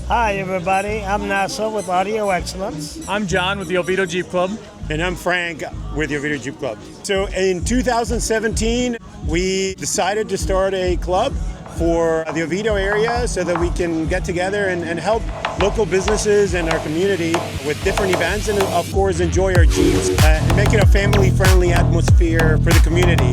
Hi everybody, I'm Nasa with Audio Excellence. I'm John with the Oviedo Jeep Club. And I'm Frank with the Oviedo Jeep Club. So in 2017, we decided to start a club for the Oviedo area so that we can get together and help local businesses and our community with different events and of course enjoy our Jeeps and make it a family-friendly atmosphere for the community.